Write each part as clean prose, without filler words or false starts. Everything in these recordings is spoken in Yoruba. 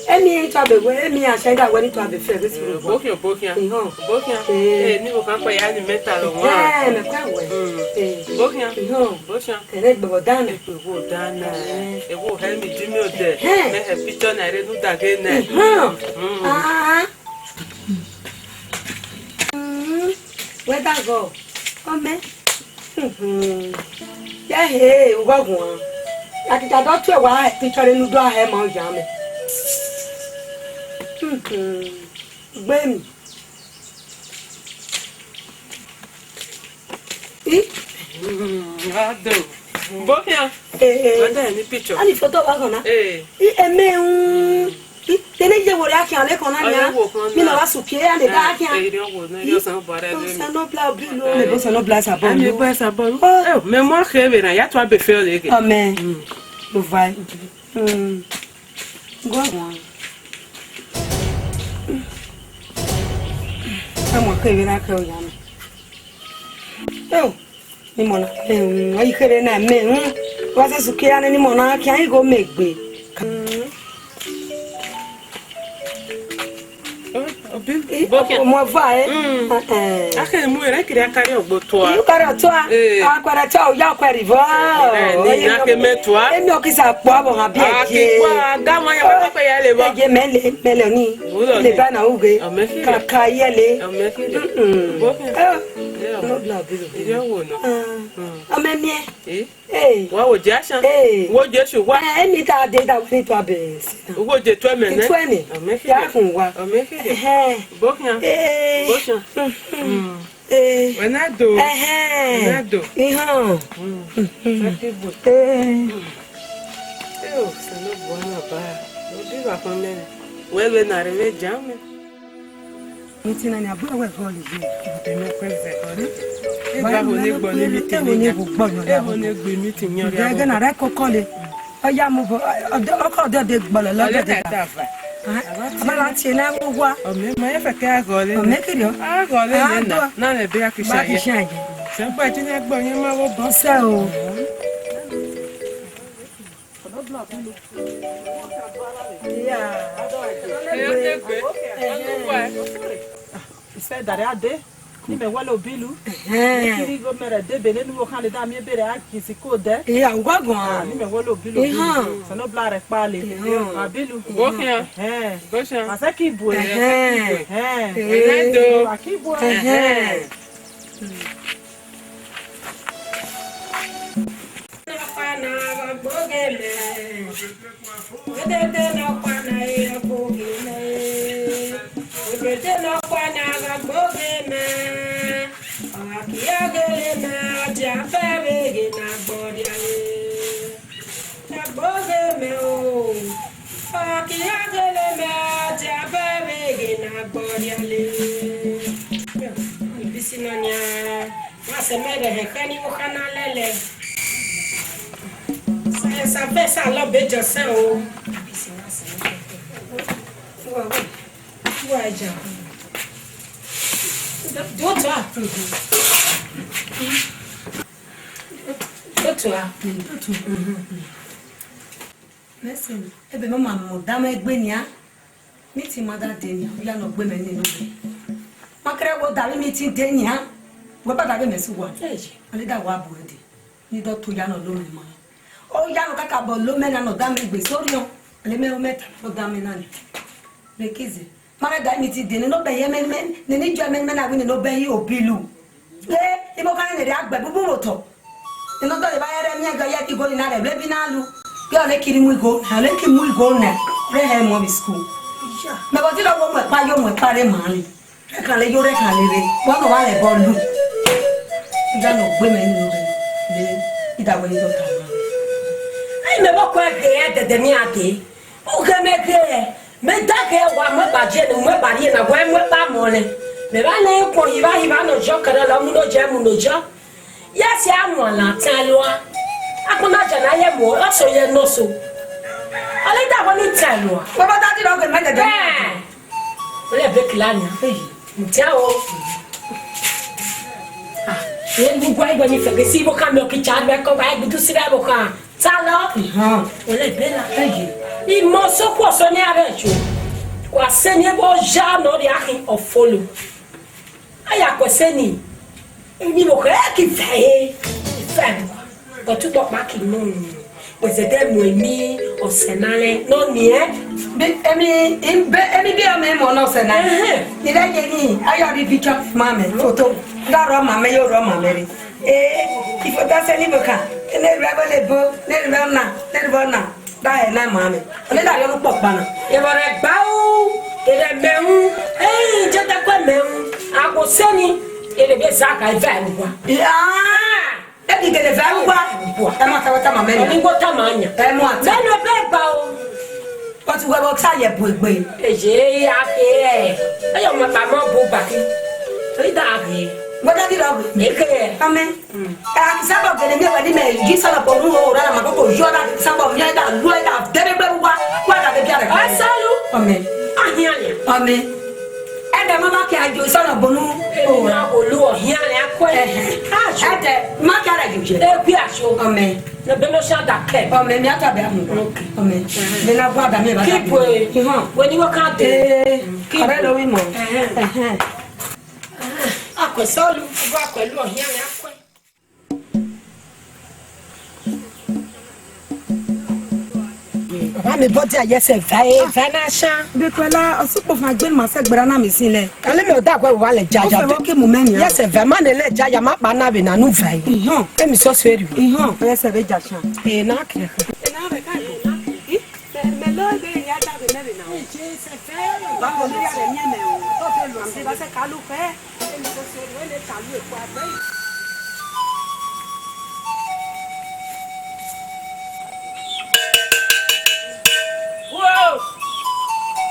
Emi to be we emi asenda we ni to be fe be si bokian ni bo kan pa ya ni meta lo wa me kwa we bokian ene gbo dana e wo he mi jimi o de me he picture na re nu da ge na where that go come ya he ugogun ati ta do tu e wa picture nu do a he ma o ja me Gbemi. Ado. Bokian. Wada ni picture. Ani photo wa kana. Eme tene je wori akan le kana nia. Mi na wa supie ya le ba akan. Yo san bare le. Ça no bla brilo. Me bo ça no bla ça bon. Me bo ça bon. Mais moi khebe na ya to be fe le ke. Amen. Lo vai. Go. Amo que viene que oya me. Ni mona. Ai kere na me. Wa se sukia ni mona ki ai go megbe. Bokian. Mo va Ake mu ere kire akari ogbo to a. Yu kara to a. Akwara to ya kwari vo. Ni na ke metua. Emi okisa po abo ha bi eje. Akwa ga mo ya wa pe ya le bo. Eje mele ni. Le ba na uge. Kaka yele. Bokian. No bla bi. Ire wo no. Amemie. Wa wo je asan. Wo je su wa. Emi ta de da ni to abe. Wo je to me ne. Ya fun wa. Bokian. Bokian. Wenado. Wenado. Ihan. Ça ne boit pas. Odi va combien? Wewe na reve jame. Nitina ni abura we go le bi. Te me kweze oni. E ba ho ne gbo ni meeting ni. E ho ne gbo meeting yan. Ya ga na re kokole. Oya mo oko de gbolo lo de ta. Abala ti na gwa. Ome ma ye fe ka gole. Ome kiri o. A gole ni na le bi akisha ye. Se pa ti na gbo yin ma wo bo se o. Ife dare ade ni me wala obilu kiri go mere de bele ni wo kan le da mi bere a kisi ko de angwagun ni me wala obilu so no bla re pa le abilu Bokian Bokian asaki bu enado akibu ça fait ça là bejo se o wa ja listen ebe mama mo da ma egbe ni a meeting mother day ni ya no gbe me ni no makere wo da meeting day ni a wo ba da be me si wo ale da wa bu edi ni do to ya no lo mi mo o ya no kaka bo lo me na no da me gbe sori o ale me o meta no da me na ni le kize mara da meeting day ni no be ye me ni jo me na wi ni no be yi obilu ibo kan ni re agbe bubu moto ino do le ba yere mi aga ya ti go ni na re blebi na lu yo le kiri mu go ha le ki mu go na re he mo bi school me go ti lo wo mo pa yo mo pa re ma ni re kan le yo re kan le re wo no wa le bo lu ja no gbe me ni no re le da woni do ta ai me ba ko ke de mi ate o ke me ke me da ke wa me ba je no me ba ri na wa me ba mo le me ba le ko yi ba no jo kare la mu no je mu no jo yes ya mo la tan lo akuna jana ye mo aso ye no so ale da woni tan lo baba da ti do ke me de le be klania mtiao ye ni gwa igwa ni fege si bo ka me ki cha be ko ba gbudu si ba bo ka ta lo le be la i mo so ko so ni are chu kwa se ni bo ja no ri akin of follow aya ko se ni bo ka ki fe ko tu bo ma ki no we se de mo mi o senale no ni emi bi ame mo no se na ni da je ni ayo di picture mama photo da ro mama yo ro mama ri if that say ni boka ne ra le bo ne ra na da e na mama ole da yo po pa na e bo re gba o e re meun je ta ko meun a ko se ni e le be zaka e va ngwa e di ke le va ngwa e ma ta mama ni ni go ta ma nya e mo ata me no be gba o but we go sa ye bo egbe eje ya ke ayo ma pa mo bo ba ki ri da ke mo da di ro e ke amen sa bo ke le me wa ni me gi sa la po ru o ra ma ko yo da sa bo mi da lu da de be wa da be bia da asalu amen ahia le amen e de mama ke ajo sa na bonu o na olu ohia le akwa e de ma ka ra ju e bi aso amen na be no sha da ke amen mi ata be ahu amen me na gwa da me ba keep when you can de kare lo wi mo akwesolu gwa pẹ̀lú ohia le akwa mi body ayese vai na sha be kwela osupo fa gbe ma se gbera na mi sin le ale mi o da kwa wa le jaja o ke mo meni yes vai ma ne le jaja ma pa na be na nu vai emi so so eri yes be ja sha na ke na be ka me lo de ya da be me na o se fe ba mo ya re nye me o to lu am ba se kalu fe emi so so we le kalu e kwa be Whoa!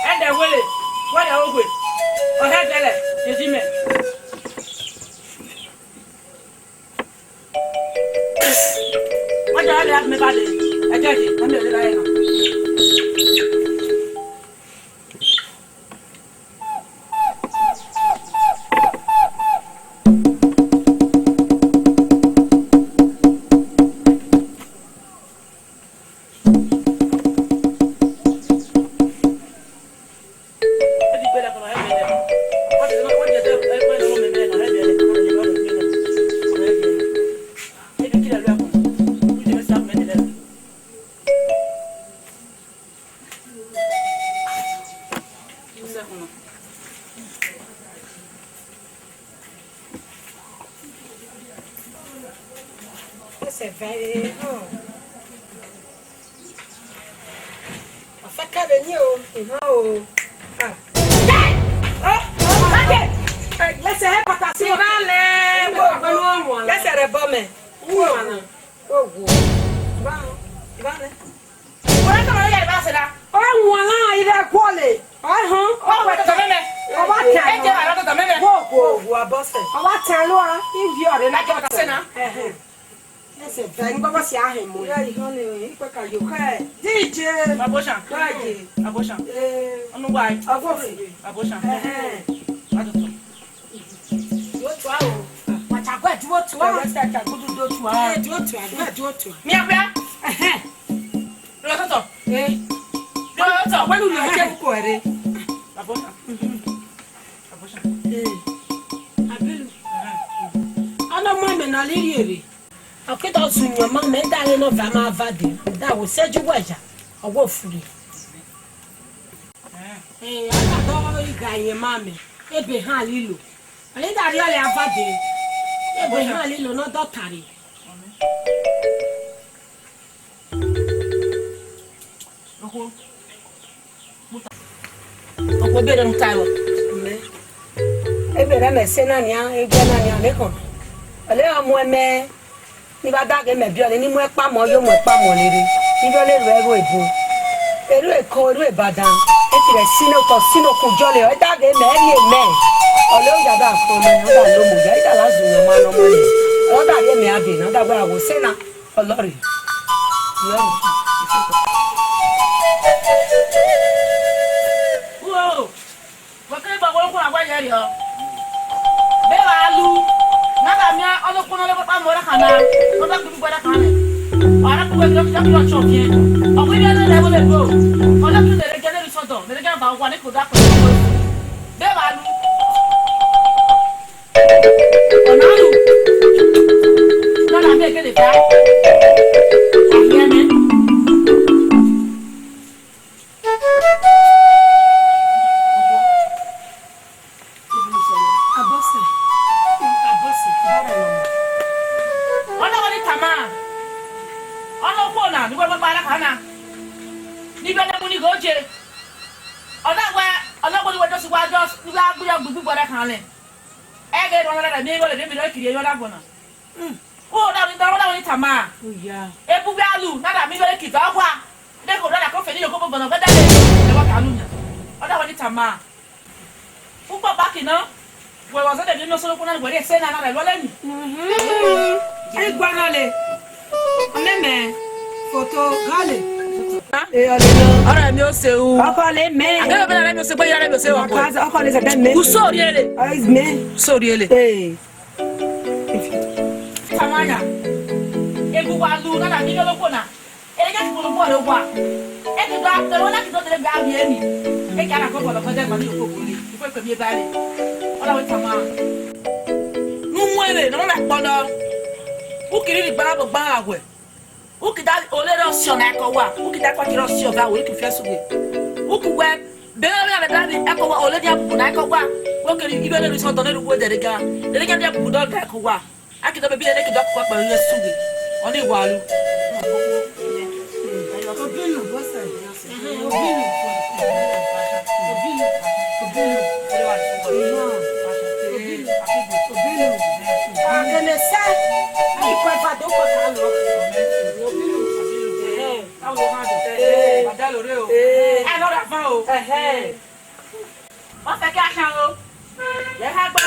And the willy, what are we? Oh, head, you see me. What the hell have me got it? I tell you, I'm the lion. c'est vrai afa ka be ni o lẹ́sẹ̀ ẹ pàtàkì ìrànlẹ́ lẹ́sẹ̀ rẹ̀ bọ́ mẹ́ wọ́n wọ́n kọ́ ọ́ yẹ ìbá ṣẹ̀dá ọ̀ wọ́n náà ilẹ̀ kọ́ọ̀lẹ̀ ọ̀ hàn ọ̀ wẹ̀ tọ̀ mẹ́mẹ́ ọba tẹ̀ ẹ̀ jẹ́ àlọ́ tọ̀ mẹ́mẹ́ wọ́ọ̀ abọ́sẹ̀ ọba tẹ̀ ló wa ibi ọ̀rẹ́ lájọ́ tẹ̀ náà lẹ́sẹ̀ fẹ́ ní bọ́bọ́ sí ahẹ́ mọ́ yẹ́ ìhàn ni ìpẹ́ ka yòókù ẹ̀ díje aboshan káàdì aboshan ọ̀nù wáyé ọgọ́fẹ̀ aboshan adùtù. Yóò tó a o. Àtàkùn ẹ̀ tí wọ́n tó a. Ẹ̀rọ àtàkùn tó tó a. Ẹ̀ tí wọ́n tó a. Ẹ̀ tí wọ́n tó a. Mi àgbẹ̀. Lọ́sọ̀tọ̀. Lọ́sọ̀tọ̀. Wọ́n lù lọ́ọ́ jẹ́ kókó ẹ̀rẹ́. Aboshan. Aboshan. Abilu. Ọ̀nà mọ́ mi nà lérí èrè. Ọ̀kẹ́tọ̀ sùn yàn mọ́ mi dá yẹn náà fà máa va dé. Dáwọ̀ sẹ́jú wẹ̀jà ọwọ́ òfurufú. Àgbàdo ìgbà yẹn máa mi. Ebe hàn lílo. Ale dari ale avade. Ebe ha lilo no dotari. Oko be dem tawo. Ebe ra me se na ni an, ebe na ni ale kon. Ale amu eme Ni ba da ge me bi ole ni mu epa mo yo mo epa mo lere. Ni bi ole ru ero ebo. Eru Eko, eru Ibadan. E ti re sino to sino ku jole. E da ge me ri e me. Ole o ja da fun me, o da lo mo ja, ida la zu yo ma lo mo ni. O da re me ade na da gba wo se na. Olori. Olori. Whoa! What can I go on? Why are you? Belalu. Nada mia, all the corner of a more canal. Not that people that can. Or I could have done your shop here. Or we don't never let go. Or not to the regular photo. The regular about one could have. Belalu. Onalu. Not a make it back. I hear me. Ara mi o se o. Ọkọ le me. Agora bela mi o se pe yara mi o se o. Ọkọ le se be me. U sori ele. Is me. Sori ele. Eh. Tamanya. Egu wa lu na na mi lo ko na. E ga ti mo bo lo wa. E ti do after wona ki do tele ga bi emi. E ka na ko bo lo ko de ma ni o ko ko ni. Ife pe mi ba le. Ola we tama. Nu muere no na pono. U kiri ni ba bo ba agwe. O que dá olhar o senhor na coa, o que dá para tirar o senhor vai o que fez o quê? O que é bem a verdade é que o olhar de abu na coa, o que ele vai no santo no poder de cá, ele quer de abu da coa, aqui da bebida que dá para para o sugue, onde igualo. Wọ́n fẹ́ kí a ṣan o. Yẹ ká gbọ́.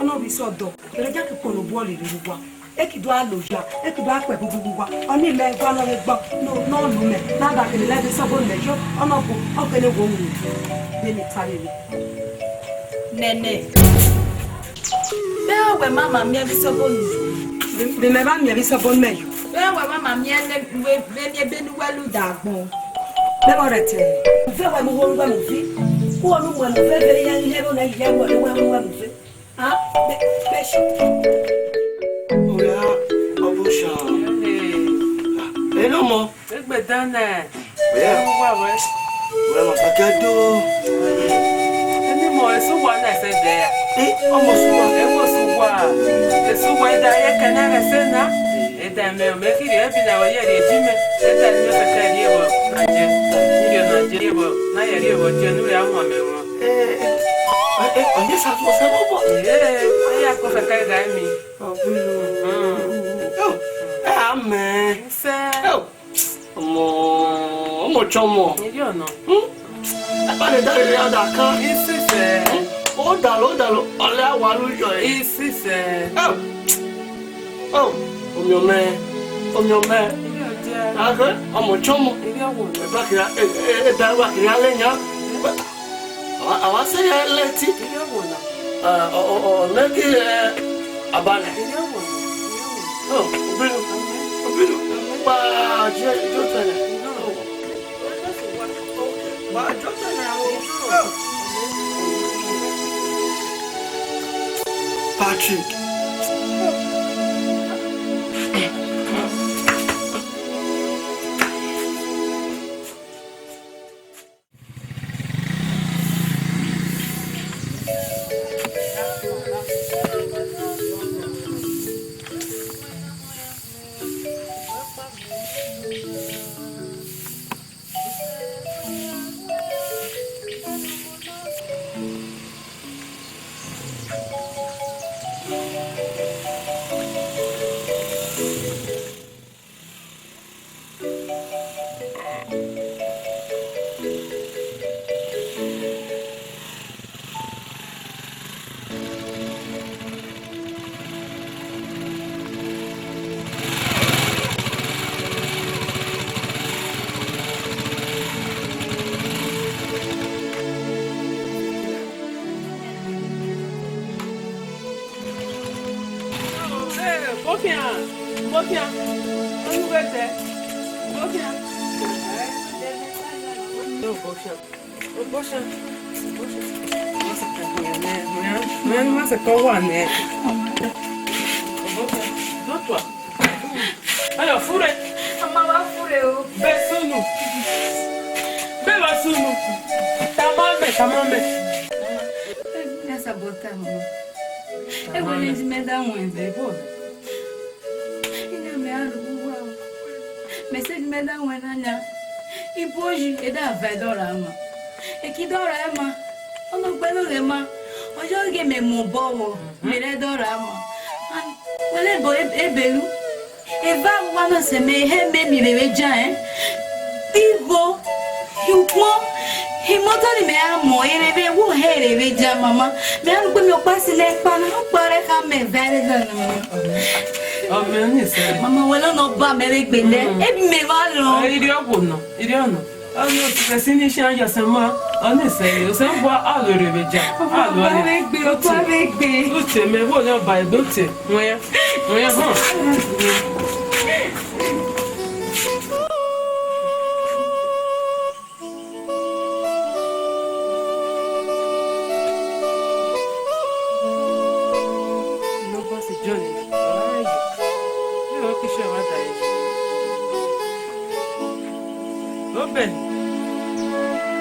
Ono bi so do ele ja ke kono bo le wa e ki do aloja e ki do ape gugu wa oni me gwa no le gbo no lu me na da ke le de so bo le jo ono bo o ke le wo wu de mi tare mi nene be we mama mi bi so bo lu be me ba mi bi so bo me yo be we mama mi ene we be be nu walu dagbon be mo rete fe wa mo wo ngba mo fi wo nu mo no fe fe ya ile bo na ile wo le wa mo fi ah beshi oya obusha elo mo Egbe dana. yeah Wa we. we ma pakedo Eni mo eso wa na se de. almost one E wo su wa. Eso wa da ye kana ga se na. E da me me ki re bi na wa ye re ji me. E da ni se ka ri wo anje. Ni yo na je wo na ye ri wo je nu ya mo me wo. onye sa so se bo Aye ko fe ka ga mi. amen Se. ọmọ chomo Ni yo no. aba le da le ada kan Isi se. o dalo ole awa lu jo e Isi se. omi ome Ni o je. ake ọmọ chomo Ni o wo. ba kira da ba kira lenya awa se ya leti Ni o wo na. leki abale Ni o wo. obinu pa je jo tele ba jo tele Patrick Bofia. On nous va faire. Bofia. Non, Bofia. Bofia. Moi, c'est pas moi, mais. Toi. Alors, fourré. Maman va fourrer. Besounou. Besounou. Ta maman. Essa botar, maman. Eu vou lhe me dar um emprego. Ele me arrumou. Mas se me dá um ananya. E hoje ele dá vai dorama. E que dorama. Eu não quero lema. Hoje alguém me mobou. Me dá dorama. Olha boy é belo. E vai o ano se me me bebe já, hein? Igo. Eu he motor me amo, ele veio o rei, ele veio mama. Me amo com meu passe le pana, não pare cá me velho não. Oh, meu nisso. Mama, wala no ba me le gbele. E me valo. Iri ogono. Ah, não, se assim nem chanja sama. Ah, nem sei. Eu sempre vou a lo reveja. A lo ale. Eu tô alegre. Ute me vou le ba dote. Moya.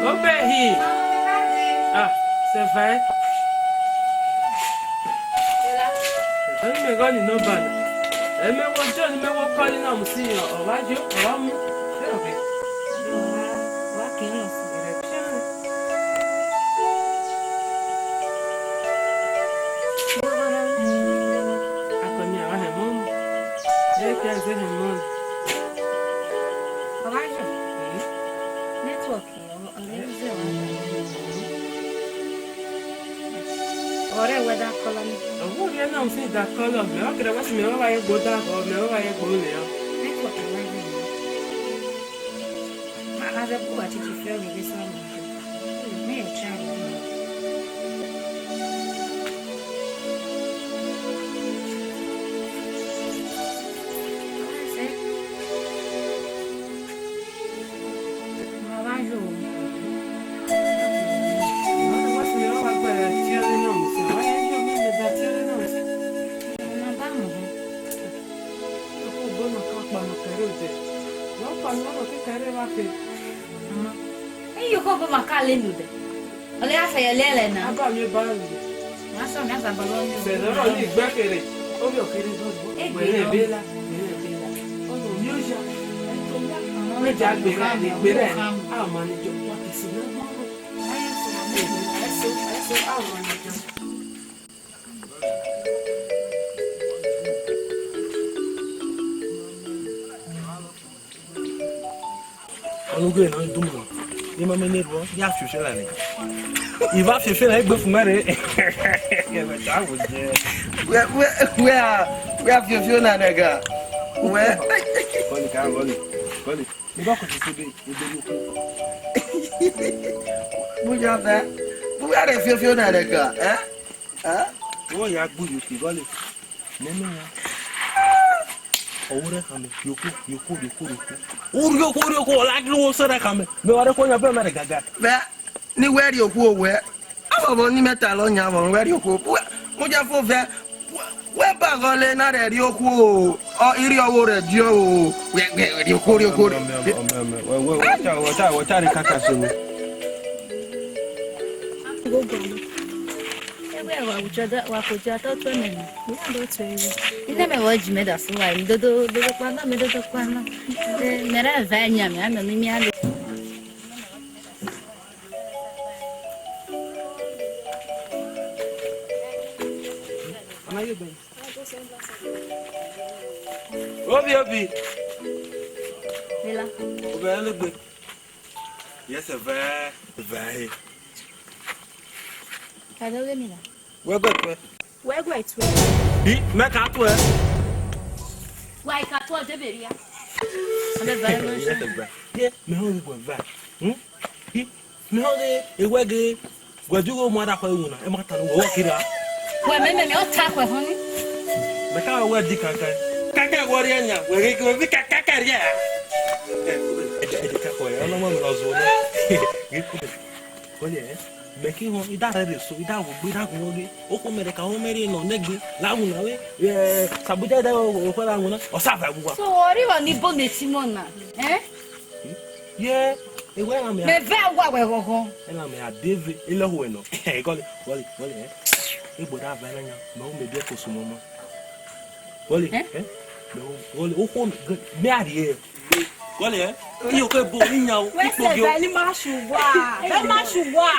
Obéi. Ah, c'est vrai. Elle me gagne no ban. Elle me voit John, me voit pas na musi. On va dire, on va mu. C'est ok. Ora, eu dar cola. Eu vou ver não sei da cola, meu, que negócio meu vai botar, meu vai comer. Mas é boa, te fez ver só. Meu tchau. Io compro ma calle nude. Olha a feia Helena. Aba mi ba mi. Nossa, minha zabalona. Se loro ni gbekere. O mi o kere do. Gbere bela. O no mi o ja. Me ja gbere. Ah, man, jo wa kisi na. Eso, ah, man. Olùgbé náà dùn mọ́ ní mọ́mí ní ìbọn yá fìfẹ́ là ní ìbá fìfẹ́ là gbé fún mẹ́rin ẹ̀rọ táwọn jẹ́ wẹ́ fìfẹ́ náà nẹ̀gà wẹ́. kọ́ni ká kọ́ni ìbá kò tètè dé ìdè yòókù. bóyá fẹ́ bóyá rẹ̀ fìfẹ́ náà nẹ̀gà ẹ́. wọ́n yà gbó yòókù bọ́lẹ̀ nínú wọn. Owurẹ kan mi yòókù. Orí ọ̀làdúró wọn sọ̀rọ̀ kan mi. Mi wà á kó yan bẹ́ẹ̀ mẹ́rin gàgà. Bẹ́ẹ̀ ni wẹ́ẹ̀rì òkú òwú ẹ̀. Àbọ̀bọ̀ ní mẹ́ta lọ yàn àbọ̀ wẹ́ẹ̀rì òkú òwú ẹ̀. Mo jẹ́ fún fẹ́ wẹ́ẹ̀ bá kan lé náà rẹ̀ rí òkú o. Irí ọwọ́ rẹ̀ di o. Wẹ́ẹ̀rì òkú. Wọ́n tá rí kàkà sí mi. Wakuja toto nene. Ndo tsewe. Ite me waji me da suwa. Dodo kwana me dodo kwana. Mera vanya me ando mimi ale. Obi. Vela. Obi. Yes, vai. Cadê o Gemila? Wẹ́gbẹ̀ tu ẹ. Bí mẹ́ka tu ẹ. Wá ìka tó ọ débèrè ya. Ọbẹ̀ bẹ̀rẹ̀ ló ń ṣe. Yẹ mẹ́hàn ní gbọ̀ngbà. Bí mẹ́hàn ní ewége gbẹ̀dúgbò mọ́ adakọ̀ ewu náà ẹ má ta ní wọ́n kiri a. Wẹ̀ mẹ́mẹ́ mi ó ta àpẹ̀ fún mi. me ka wa di kaka kaka wori anya we ke kaka ria ka ko ya no mo lo zo no oye me ki ho ida re so ida wo gbe da gun oge o ko mere ka o mere no negbe lawu na we sabuja da o ko la wona o sa fa gwa so ori wa ni bo me simona ye ewe na me me ve wa we gogo ela me adeve ile ho no e ko le wole e bo da va na nya ma o me de ko sumo mo wole wole o ko me ari wole iyo ko bo ni nya o ipo gi o ni ma shuwa be ma shuwa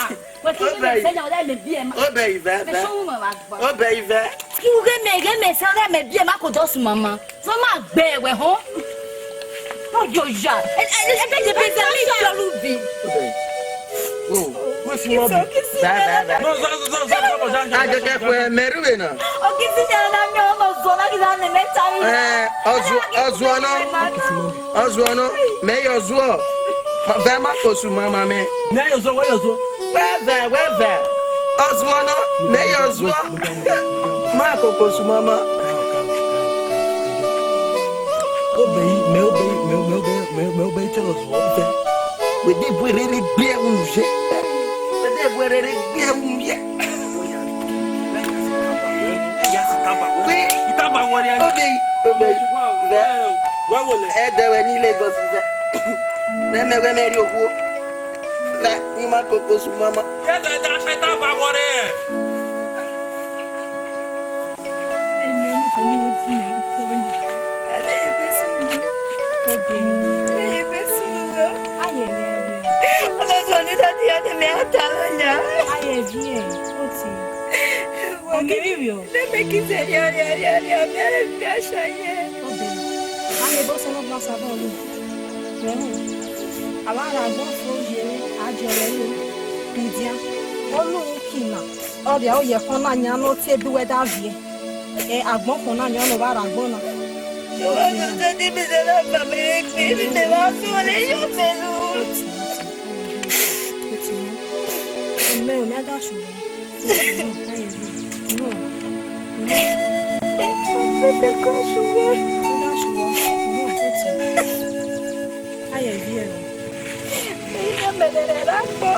we ki me se nya o da me bi e ma o be ive me so mo ma gba o be ive ki u ge me se o da me bi e ma ko do su mama so ma gbe we ho oh yo ya e je be se mi so rubi oh we si mo ba no zo ajeke ko meruwe na o ki si na mi o mo zo na ki na me tari ozuono me yozuo ve ma kosu mama me me yozuo we yozuo we ozuono me yozuo ma kosu mama me cholo zo we di buere bia unje we di buere bia unje ya sitaba we itaba wori obe wa wole e de we ni Lagos ze me ri owo la ni ma koko su mama ya da sitaba wori ọrịa oye kan náà ni a náà tí ebi wẹ́dá rí ẹ àgbọ̀n kan náà ni ọ̀nà wà rà gbọ́n náà. ṣọwọ́ tó tó níbi tó náà bàbá yẹn pé ní tẹ̀wá sí wọlé yóò tẹ̀lú. ọmọ ẹ̀ ò ní ẹ̀dá ṣùgbọ́n. Ayẹ̀ bí ẹ̀rọ. Èyí náà bẹ̀rẹ̀ rẹ̀ pọ̀.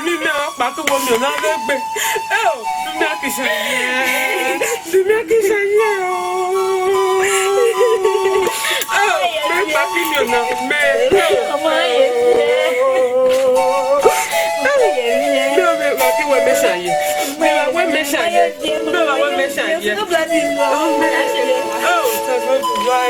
Mimi apa tu wo mi na le gbe. Mimi akisanye. Mimi akisanye. Me pa ki mi na me. Ọmọ yẹn. Me ma ki we me shaye. Me wa we me shaye. Me wa we me shaye. Oh, ça va pouvoir.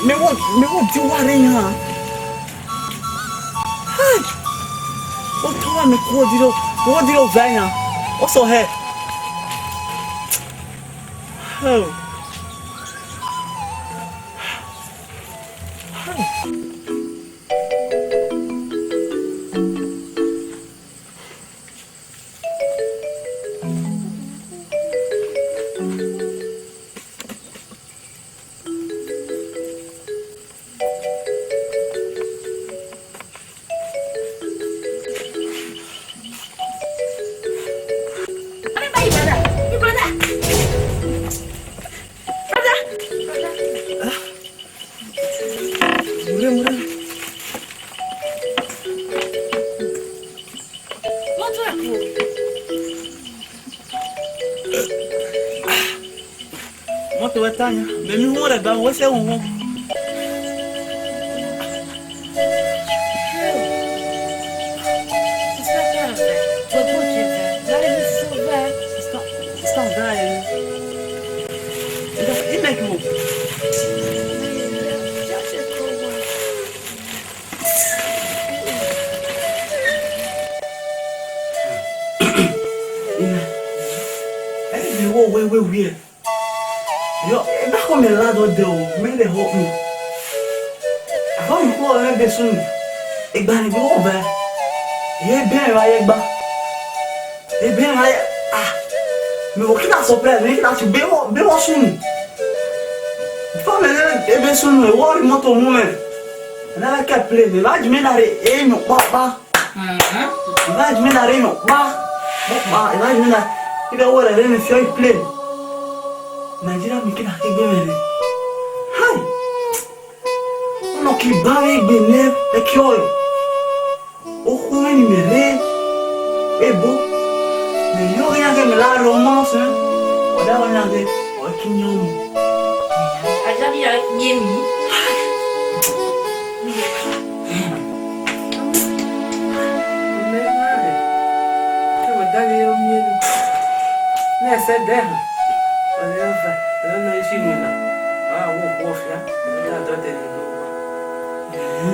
Me won't do what in her. Hi. What time me what did you Vanya? Also here. Oh. Moto wetanya, me mi hu re ba wo se hu hu. Weird. Yo, ba ko me la do de o, me le help me. Ba mi ko le be sun. E gba ni bi o ba. Ye bien ra ye gba. E bien ra ah. Me o kina surprise, me kina be wo sun. Fa me e be sun me wo moto moment. Na la ka play, me va me na re e no pa. Va me na re no pa. Va me na. Ida ora re me fio play. Nigeria mi kina ke gbere. Hi. Ono ki ba we gbe ne e kyo. O ko ni me re. E bo. Me yo ya ke me la romance. O da wa na ke o kinyo mu. Aja bi ya yemi. Me na de. Ke wa da ye o mi. Ne se de.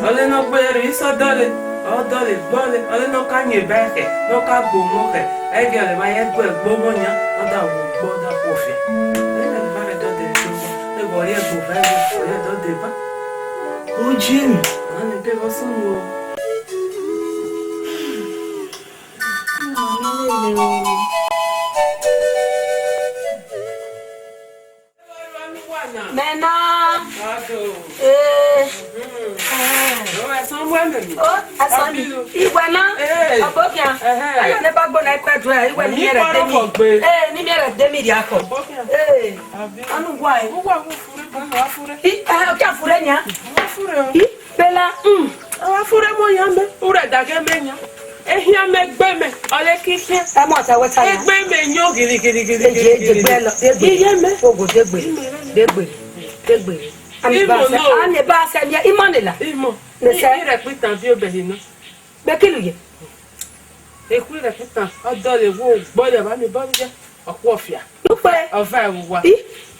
Ole no gbere iso dole o dole gbole ole no ka nye beke no ka gbomo ke egele ma ye gbe gbomo nya o da wo gbo da kofia ele ba re do de so e go re go fa o ye do de ba o jim ani pe bo so yo Nena. Oh, asami. Igwana. Abokia. Ayo ne bagbo na ikwedu igwe ni mere demi. Ni mere demi di akọ. Anu gwai. Ugwa fure ba wa fure. O ka fure nya. Wa fure. Bela. Wa fure mo yambe. Ure dage menya. ehia megbeme ole kike e mo ta weta ya egbeme nyo giri degbe lo iye me ogo degbe ani ba se ni imonela imo ne se ire pitan bi obere no be kiluye eku ire pitan odo le wo gboye ba mi bo je opo ofia dupe ova ewa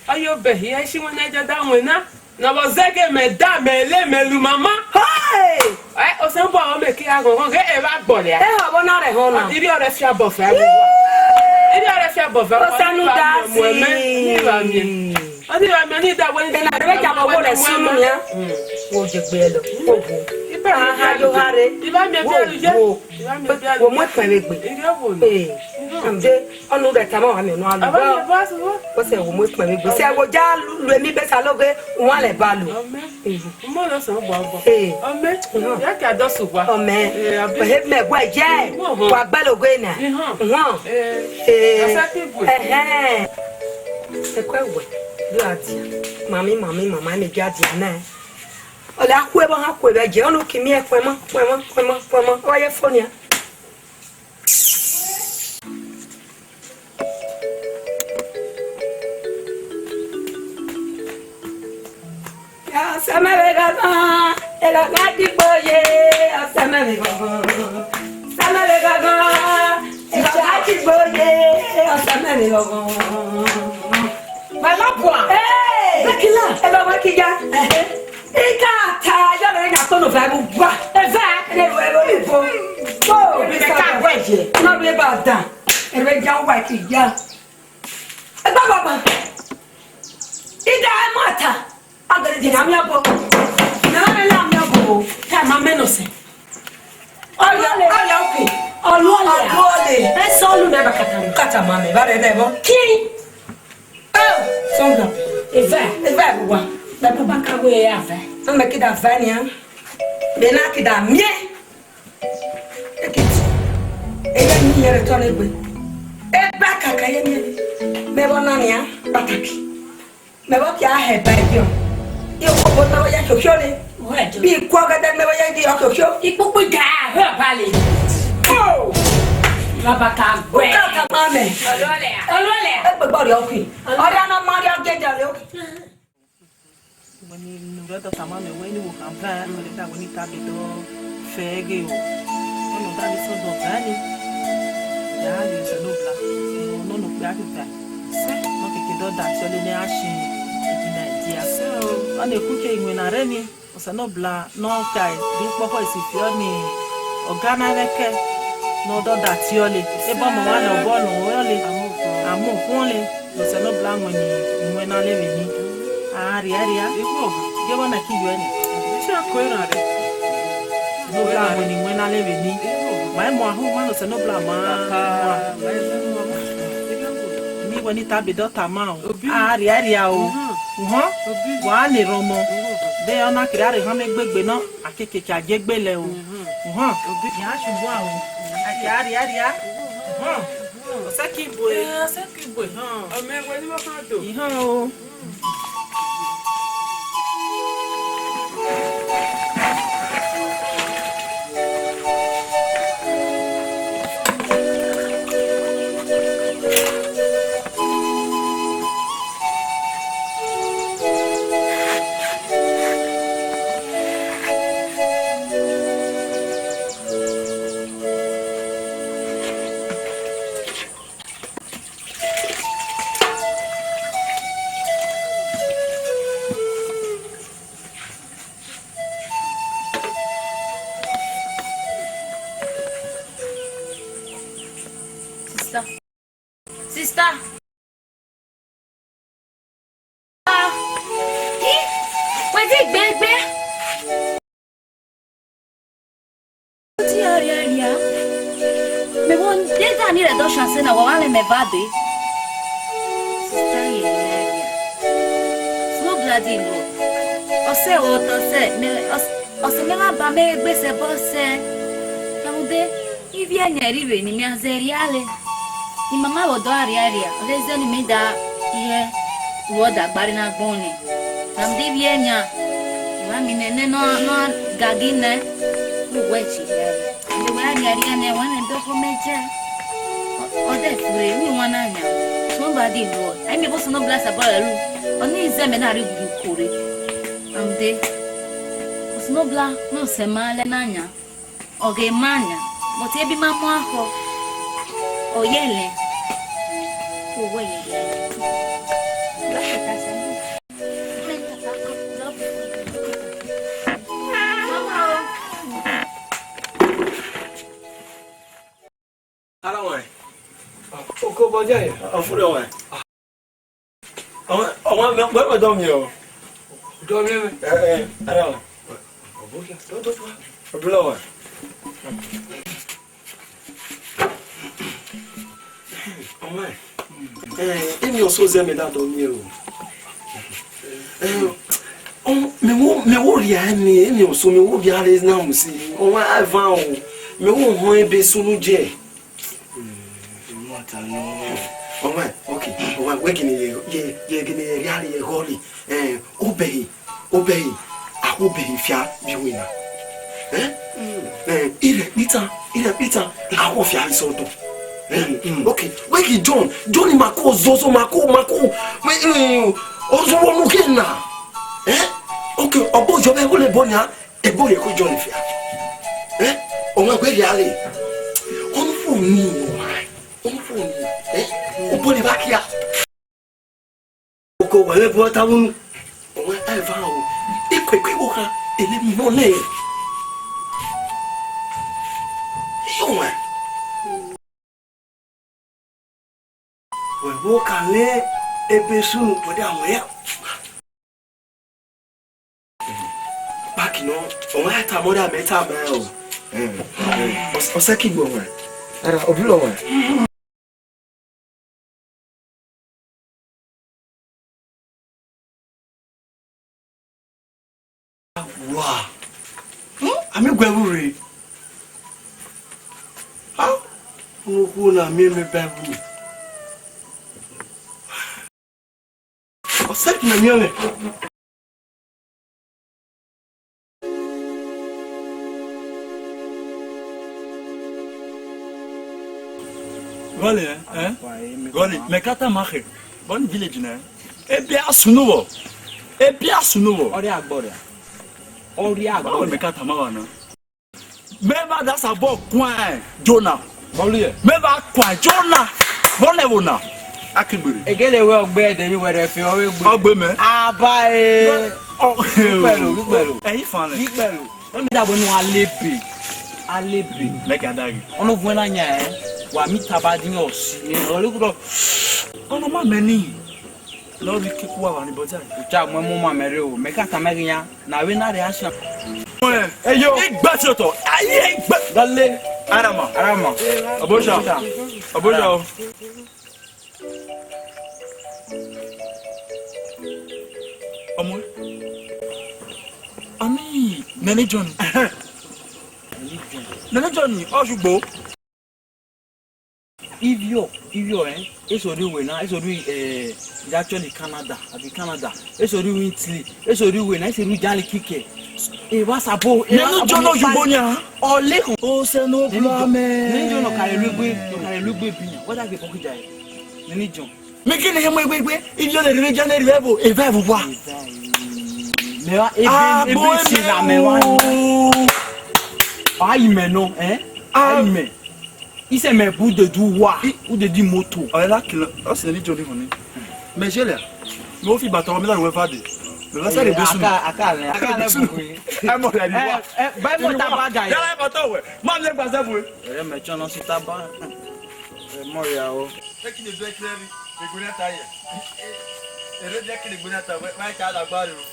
ayo be ye si won eje da won na bo zege me da me le melu mama hey o se nbo o me ki agon ke e ba gbole e ho bo na re ho na iri ore fia bo fa iri ore fia bo fa o sanu da si ni ba mi adi ba mi ni da won ni na re ja bo wo re sunu ya wo je gbe lo ogun ha yo hare iba mi bi alu je iba mi bi alu wo mo tan gbe iri obo eh ambe onu re ta ma wa mi no alu aba ba so o se wo mo tan gbe se wo ja lu emi be sa loge won le ba lu mo lo so bo bo eh ome ya ka do so wa ome o he me gwa je wa gba logo ina asa ti bu e ko ewe do ati mama me jadi na ole akwe ba ha kwe be je onu kimi e kwe mo o ye fonia ya samere gaga ela gadi boye samere gaga samere gaga ela gadi boye samere gaga mama boa Bekila, ela vai que já. Ika ta ya me na kono fa bu bua. Eva, ne we lo ni fo. Bo, bi ka gweje. Na bi ba dan. E be ja wa ki ja. E ba baba. Ida mata. Agere di na mi abo. Na na mi abo. ta ma menose Oya oke. olole e so lu na bakata Kata mame, ba de bo. ki Oh, songa. eva Wa. na papa ka we ya fa Amba kida fania. Bena kida mie. Ekiti. Eya ni yere to legbe. E ba kaka ye mie. Me bo na nia pataki. Me bo ki a he ba bio. Yo ko bo na ya chokyo le. wedo Bi ko ga da me bo ya di chokyo. ipupu ga he bale Oh! baba ka gwe Kata mame. olole E gbe gbo ri okin. Ori ana ma ri ogeja le okin. Wani nurado tamame weni wukamba oleka wani tabido fege o ono dali so do gani ya ni se no bla no no pe akuta se no ke do da so le ni ashin ejina dia so ona ekuke inwe na reni o se no bla no kai bi popo isifio ni ogana leke no do da ti ole e bo mo wa no bo no ole amu kunle o se no bla woni inwe na le ni aria iko je bona ki yo ni se ko era re no bla mo ni wena le be ni mai mo ahu ma no se no bla ma ni woni ta be do ta ma o aria o wa ni romo de ona kire are han me gbegbe na akeke ki ajegbe le o ya subu awon aria o se ki bo o me we ni mo ka do o Sister. Wait, baby. Ti aria. Me won denta ni re do chance na wa le me vade. Sister ye. Sno bloody no. Ose o to se me ose me ba me gbese bo se. Kamude ivi anyeri we ni mi azeriale. Ni mama wo do aria leze ni me da ihe wo da gbari na gboni tam de bienya ma mi ne no gagine wo wechi ya You are getting a one and document. Oh, that's way we want to somebody know. I may also not bless about a room. Only seminary you could it. There was no black, no semananya or gay mania, but every mamma or yelling. Oh, wait. Oko bọjá yẹn. Ọ̀fúnra wọn. Àwọn gbẹ́mọ̀ dọ́ mi o. Dọ́ mi mi. Ara wọn. Ọ̀bùrọ̀ wọn. Ọmọ ẹ̀. Èmi ò sọ zẹ́mi dáadọ́ mi o. Mi wò rí àmì èmi ò sọ mi wò rí àrẹ náà mú sí. Ọmọ àìfà o. Mi wò hàn ebe sunu jẹ. Alright, okay. Alright, we're gonna really holy. Obey. I obey fia biwina. Ire pita. I will fia isoto. Okay, wake John. Johnny Mako, Zozo Mako. Ozo Mukena. Okay, obo jobe wole bonya, e boye ko Johnny fia. O ma gbe yale. On fo ni. Obo ni bakia. Oko wale bo tawun. O ma eva o. Ikwe boka ele mi no le. Yo ma. We bo kale ebesu bo da mo ya. Back no, o ma ta mo da meta ba o. O se ki gbo wa. Ara obulo wa. Wow. Ami gwewure. Ah. Nuku na mi bebu. O se na mi ole. Goli, mekata mache. Bon village na. E bia sunuwo. Ori agbo mekata ma wana. Meva da sabo kwan Jonah. Boliye. Meva kwan Jonah. Bonewona. Akigbere. Egele we ogbe de mi were fi o we gbe. Ogbe me. Aba e. Gbero. Eyin fan le. Gbero. O mi dabo nu alepe. Meka dagi. Onu fun na nya wa mi tabadi ni osi. Ori gbo. Ono ma meni. Lord kiku wa ni boja. Ucha mo mo ma mere o. Meka ta meginya na we na reaction. Eyo. Igba soto. Aye igba. Dalle. Arama. Abosha. Omo. Ami, Nene John. Nene John, Osugbo. Ivio esori we na esori actually Canada. Esori we Italy. Esori we na esori jali kike. E wa sabo. Nene John Osugbo nya. Ole O se no blame. Nene John no kare lugbe bi. What that be pokija e. Nene John. Me kini he mo egbe. Ivio le re January level. E vibe wa. Me wa ebe si la me wa. Ayi me no, Ayi me. Ise me bu de du wa, ou de di moto. Là qu'il c'est Nene John ni. Mais j'ai là. Mo fi baton mi la we fade. Le va ça les besu. Aka le bu. E mo la ni wa. Ba mo ta ba ga. Yala baton we. Ma le gba za bu. Me chono si ta ba. Mo ya o. E ki le zo éclair le gona ta ye. E re dia ki le gona ta we, ma ka la gba re o.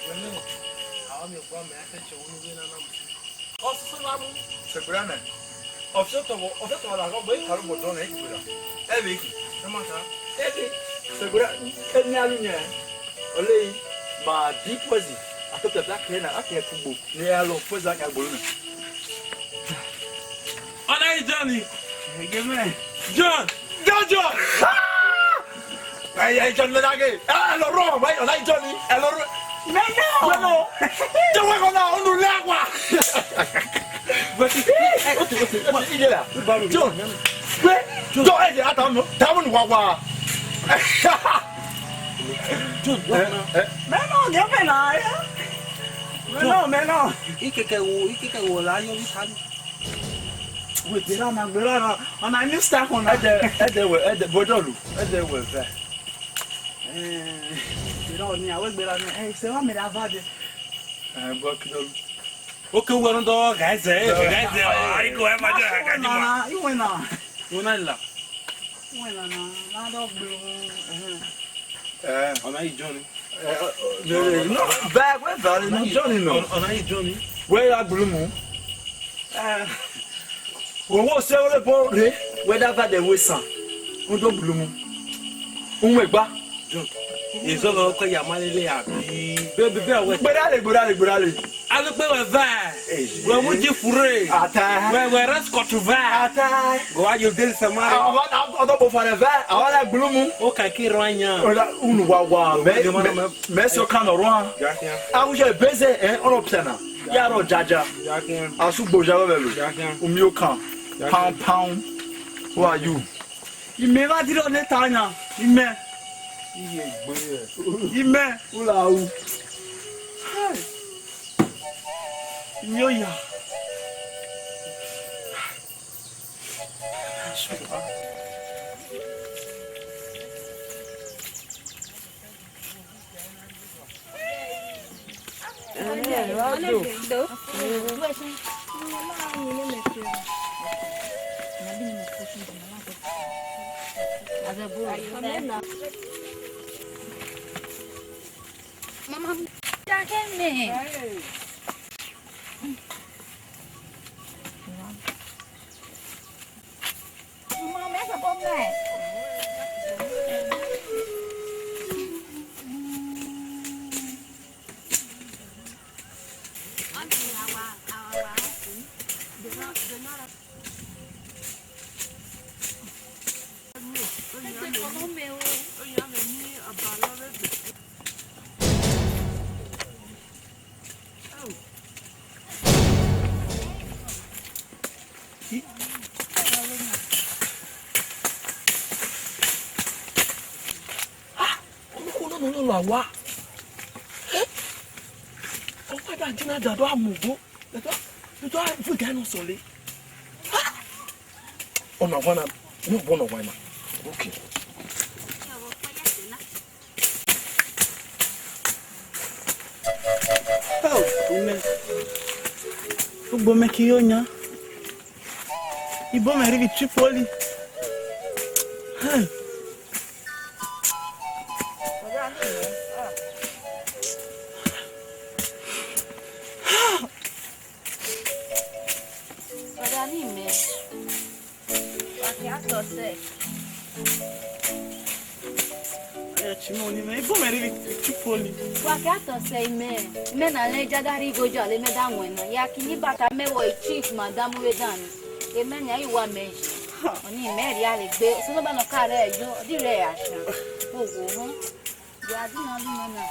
Àwọn mi gbo me ate che wonu bi na na mu. O so na mu. Se gura na. Ofso to la go gbe karu bodo na ikura. E be ki. E ma ta. E be. Se gura e ni alu nya. Ole ma deep pozi. Atop black na ake kubo. Ni alo poza ka gboro na. Ana Johnny. John! Hey, John Menage! Ah, Laurent! Ouais, on a Johnny! Alors, mais non! Je vois qu'on a, on nous l'a, quoi! Il est là. John. John, attends, Wawa. John, mais non, il y a pas là. Mais non. Il est là, il est là. Oui, on a mis ça qu'on a de Bodolu. C'est vrai, mais la vague. Ok, on va dans guys. I go have my you went on. You know la. On a Johnny. No, back where Valley no Johnny no. On a Johnny. Where are Blue Moon? We will sell the board, whether they will sell. On don't bloom. Umegba. Is all okay, Yamalele. Baby, but I look better there. Where would you free? Where else got to that? Why you did some other for the vat? I want that bloom. Okay, Kiranya. Unwawa, Messo can run. I was a busy and on Opsana. Yaro Jaja. I'll soon go Umyoka. Pound. Who are you? You may not do on the time. You may. You may. Ula. Yoya. Mama, jangan ni. Mama, mẹ sao bom này? No, what? Oh, my God, Tina, that I move. You don't have to get no solid. Oh, no, one of one. Okay. Oh, but make you on you bomb a really cheap poly. Hey. Me na leja dari gojo ale me da wena ya kini bata me wo chief madam we dan e me nya iwa meji oni me ri ale gbe so lo ba no ka re jo di re asan o wo ho ya di na lu na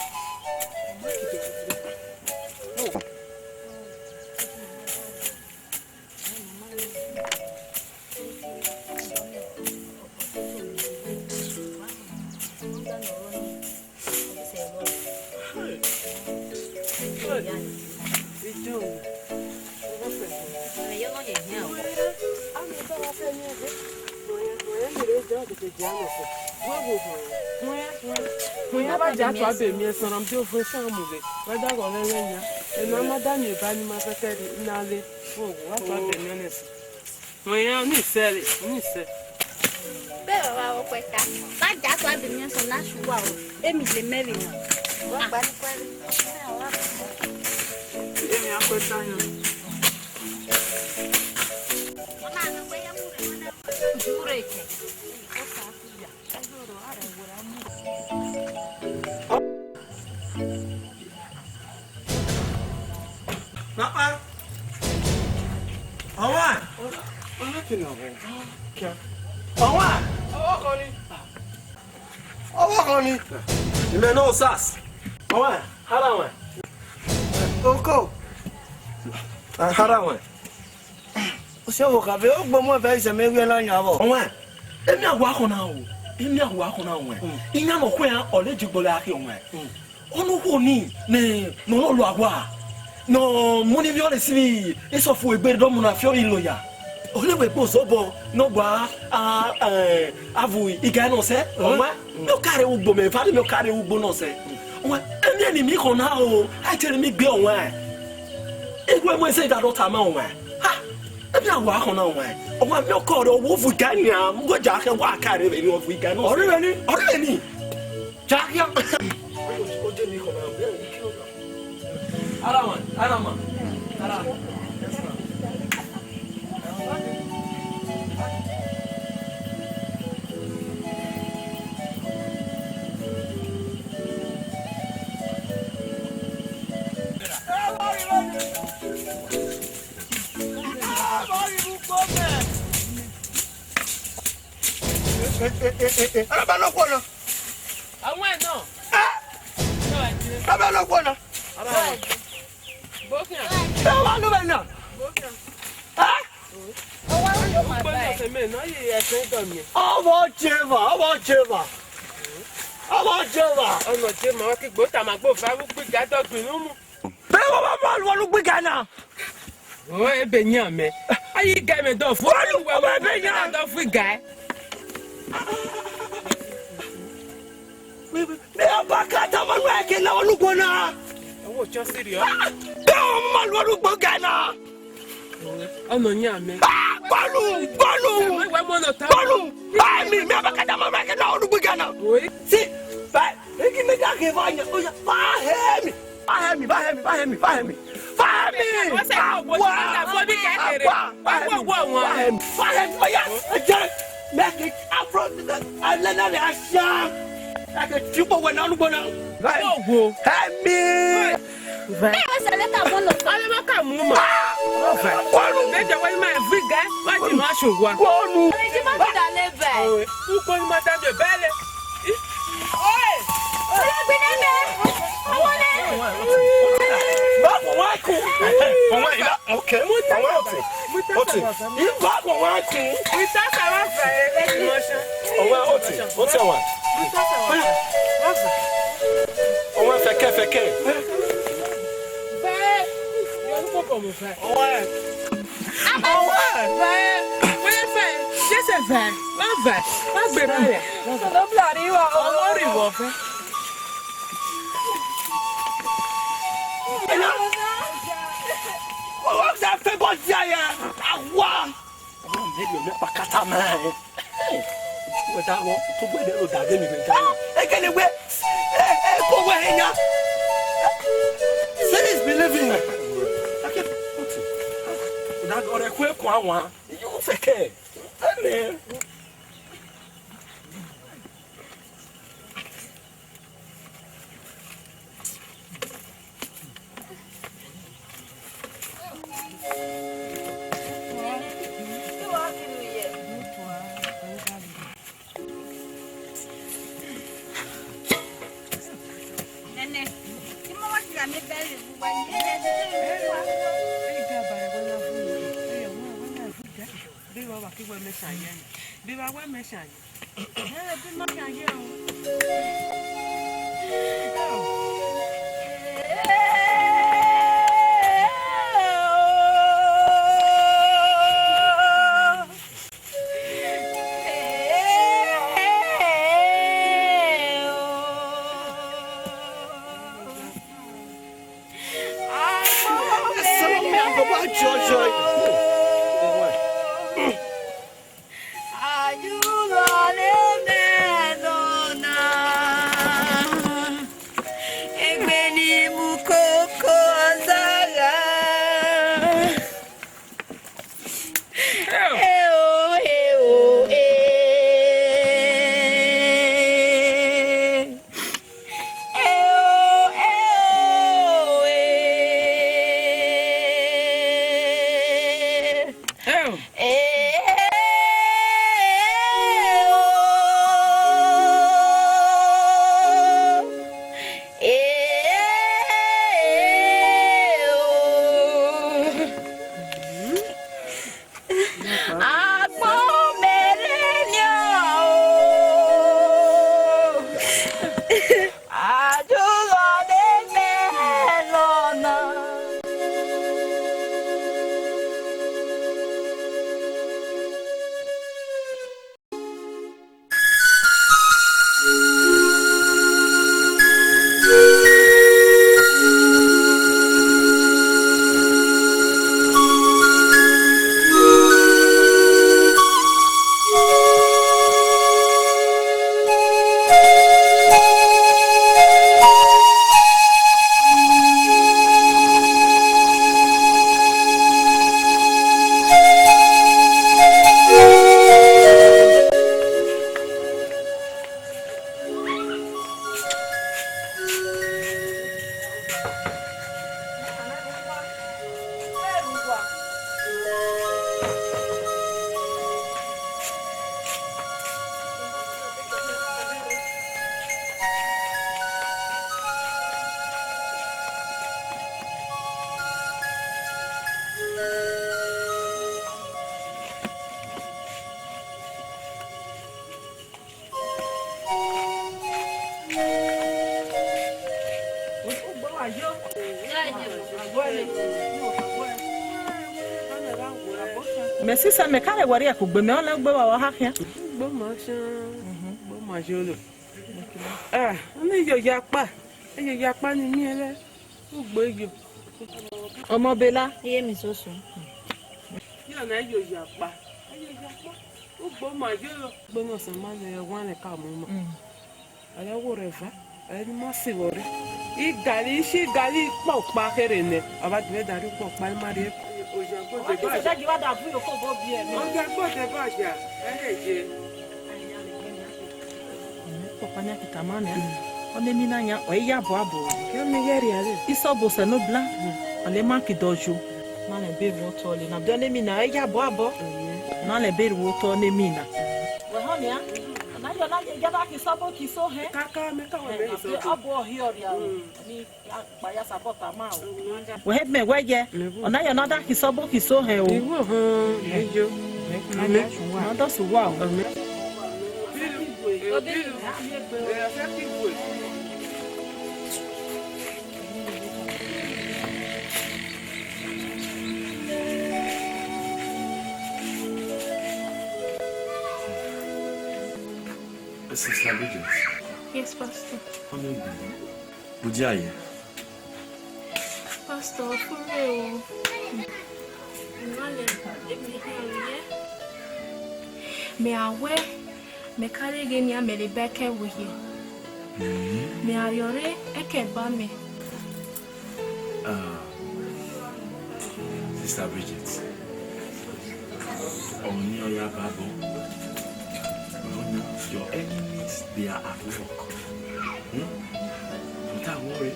You may know Sass. Oh, Harawan. Oko. Harawan. ṣé o kà fẹ́ ó gbọ́ mọ́ fẹ́ ìṣẹ̀mẹ́ wí ẹ̀la yàn bọ̀. ọ̀wẹ́ èmi àwọ̀ akọ̀nà o èmi àwọ̀ akọ̀nà ọ̀wẹ́ ìyá nà ọ̀kọ́ yẹn ọ̀lẹ́jì gbọ́dọ̀ akẹ́ ọ̀wẹ́ ọ̀nùkù ní nọ̀nà lọ àwọ̀ à nà múni bí ọ̀rẹ́ síbi ìsọ̀fù ìgbẹ́rẹ́ dọ́mù náà fíọ́ ìlò yà ọ̀lẹ́wẹ̀ gbọ́ sọ́bọ̀ nọ̀gbà àvù ìgà náà sẹ́ ọ̀wẹ́ mi ò kárẹ̀ ugbó mẹ́ fàdé mi ò kárẹ̀ ugbó náà sẹ́ ọ̀wẹ́ ẹ̀mí ẹ̀nì mi kàn náà o àìtẹ́rẹ̀ mi gbé ọ̀wẹ́ ìgbọ́ ẹ̀mọ́ ẹ̀sẹ̀ ìdádọ́ ta mọ́ ọ̀wẹ́ ẹbí àwọn akọ̀nà ọ̀wẹ́ ọ̀wẹ́ mi ò kọ́ ọ̀rọ̀ owó fún ìgà ni à ń gbọ́jà akẹ́ wá kárẹ̀ rẹ̀ ni wọ́n fún ìgà náà ọ̀rẹ́ ni jákèá. Arama. Araba lọ kọ́ lọ. Àwọn ẹ̀ náà. Araba lọ kọ́ lọ. Bókìá. Ṣé wàá ló bẹ̀ náà? Bókìá. Ọwọ́ ló máa bá ẹ̀. Ọmọ jẹba. Ọ̀nà tí màá kí gbóòtà máa gbó fáwọn gbígbà dọ́gbìn ló mú. Bẹ́ẹ̀ wọ́n bá máa lọ ló gbé gánà. Ó ebe ní àmẹ́. Ayé ìgá mi dọ̀ fún ọmọ ẹbẹ̀ yàn. dọ̀ fún ìgá ẹ̀. Bí a bá ká tá a máa lọ ẹ̀kẹ́ náà olúgbó náà. Owó ìjọ sírí ọ. Bẹ́ẹ̀ wọ́n máa lọ olúgbó gánà. Ọ̀nà ní àmẹ́. Bọ́ọ̀lù. Ìwé mọ́nà tá. Bọ́ọ̀lù. Báyìí mi a bá ká tá a máa lọ ẹ̀kẹ́ náà olúgbó gánà. Òye. Sí, báyìí kí mi dákẹ́ fáyà ó yà fáhẹ́mì. Wọ́n sẹ́ kó gbóòtà máa fọ́ bí kékeré. Wọ́n wọn. Fáhẹ́mì ó yà ẹ̀jẹ̀ mẹ́kì afro alẹ́nà rẹ̀ aṣá. Ẹ̀kẹ́ tí kò wẹ̀ náà olúgbó náà. Yóò wo. Ẹ̀mí. Bẹ́ẹ̀ wọ́n ṣẹlẹ̀ tà fún lọ. Alẹ́ má kà mú mà. Bọ́ọ̀lù. Lẹ́jọ̀ wọ́n máa fi ìgá ẹ̀ wá jì máa ṣòwò. Bọ́ọ̀lù. Ọ̀rẹ́ jí má fi dà lé bẹ̀. Púpọ̀ ní máa dájọ́ bẹ́ẹ̀lẹ̀. Ọlọ́gbìn náà bẹ̀. Ọwọ́ lẹ̀. Báwo wá kú? Ọwọ́ ìlà ọ̀kẹ́. Ọwọ́ ọ̀tí. Ìbáwo wá kú? Ìtàkà wá fẹ̀ ẹ́ lọ́ṣẹ́. Ọwọ́ ọ̀tí. Ọ̀tí ọ̀wà. Ọwọ́ fẹ̀kẹ́. Bẹ́ẹ̀ yóò kó bọ̀ mọ̀ fẹ́. Ọwọ́ ẹ̀. Bẹ́ẹ̀ wọ́n fẹ́ jẹ́sẹ̀ fẹ́ wọ́n fẹ́ wọ́n gbé báyẹ̀. Ọlọ́bìnrin àríwá. Ọwọ́ rì wọ̀ fẹ́. Ọwọ́ ṣe fẹ́ bọ́ sí ayẹ. Àwa. Ọwọ́ mi lò ní pàkátà mẹ́rin. Wọ́n dá wọ́n tó gbé lérò dàdé mi gbẹ̀dá. Ekele gbé. Kó wẹ̀ ẹ̀ yá. Say is believing. Ọ̀rẹ́ kú ẹ̀kọ́ àwọn yóò fẹ́ kẹ́ ẹ̀. Mais si ça me carré wari akugbe me ona gbe wa ha hia. Gbo ma jolo. Oni yo yapa. Eyo yapa ni mi ele. O gbo yo. Omo bela. Iye mi soso. Yo na yo yapa. O gbo ma jolo. Gbo no san ma le wan le ka mo mo. Ale wo reva. Ale mo si wore. Igali po pa kere ne. Aba ti dari po pa ma re. Ọjọ́ jí wá dà fún yòókù bó bí ẹ̀ mọ́. Ọjọ́ gbọ́dọ̀ bàjá, ẹ̀ẹ́dẹ̀. Pọ̀pọ̀ ní akíkà máa ní ẹ̀. Ọ ní mí náà yá, ọ̀ yí àbọ̀ àbọ̀. Kí ó mi yẹ́rì àlẹ́. Isọ́ bò sẹ́nu bla. Ọ̀lẹ́ máa kì dọ̀jú. Náà lè bẹ̀rù wọ́n tọ́ lé. Nàbí ọ ní mí náà ẹ̀ yí àbọ̀ àbọ̀. Náà lè bẹ̀rù wọ́n tọ́ ní mí náà. Wẹ̀hán ni á. Ọ̀nàyọ̀ náà ìjọba kì í sọ́bọ̀ kì í só hẹ́. Káká mi káwọn mẹ́rin sọ. Ọ̀bọ̀ ọ̀hí ọ̀rì àwọn ní àgbáyà sàbọ̀tà máa o. Wẹ̀hẹ́ mẹ̀ wẹ́jẹ. Ọ̀nàyọ̀ náà dá kì í sọ́bọ̀ kì í só hẹ́ o. Ìwọ hàn ẹjọ́. Náà dọ̀sùn wà o. Sister Bridget. Yes, Pastor. How many do you? Bujaye. Pastor, for real. Me awe, me carry genia me the back with you. Me ayore, eke ba me. Sister Bridget. Oni oya babo. Your enemies, they are at work. Don't worry.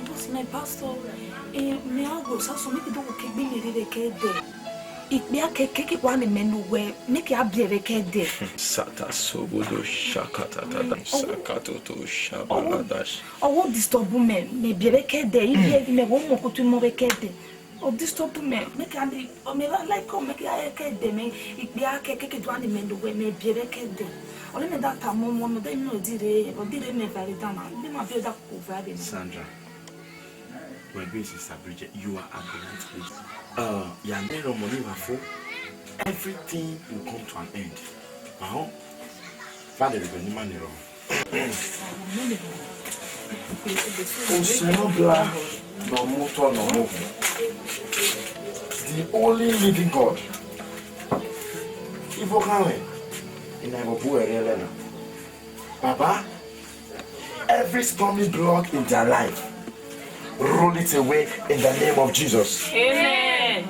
Boss, my pastor, me ago so make do ke bi me de ke de. Ikpe akeke kwa ne menu we make ya biere ke de. Sata sobodo shakata tata sakato to shabaladash. Oh, disturb me biere ke de. Ibi me wo mo kutu mo ke de. Oh, disturb me make ya be me like come make ya ke de me ikpe akeke kwa ne menu we me biere ke de. Ole me that time mo no dey no dire me very down. Be ma be that ko very. Sandra. When we Sister Bridget, you are at the right place. Your money for everything will come to an end. Now, Father, the money wrong. No motor, no more. The only living God. If you can, in our boy, Papa, every stormy block in their life. Roll it away in the name of Jesus. Amen.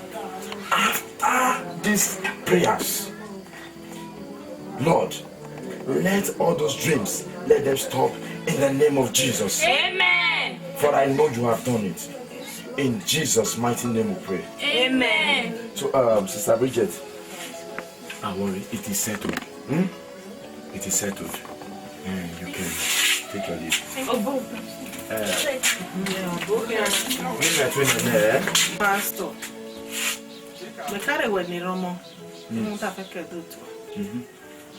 After these prayers, Lord, let all those dreams, let them stop in the name of Jesus. Amen. For I know you have done it. In Jesus' mighty name we pray. Amen. So, Sister Bridget, don't worry, it is settled. It is settled. And you can take your leave. Pastor. Me carry when ni romo. Mo ta fe ke do to.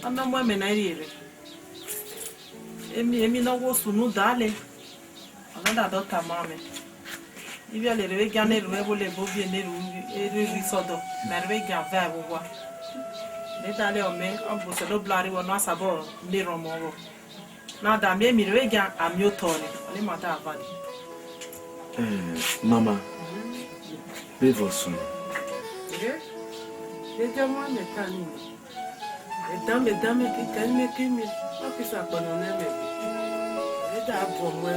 Ana mo me na ire. Emi no wo sunu dale. Ana da do ta mame. Ibi ale re ga ne ru e bo le bo bi ne ru e ri sodo. Na re ga va wo wa. Le dale o me o bo se do blari wo no asabo ni romo wo. Na da me mi re ga ami otoni. Ole mata avadi. Mama, vivo soon. Mesdames, qui calment, qui me qui s'abandonnent, mais les dames pour moi,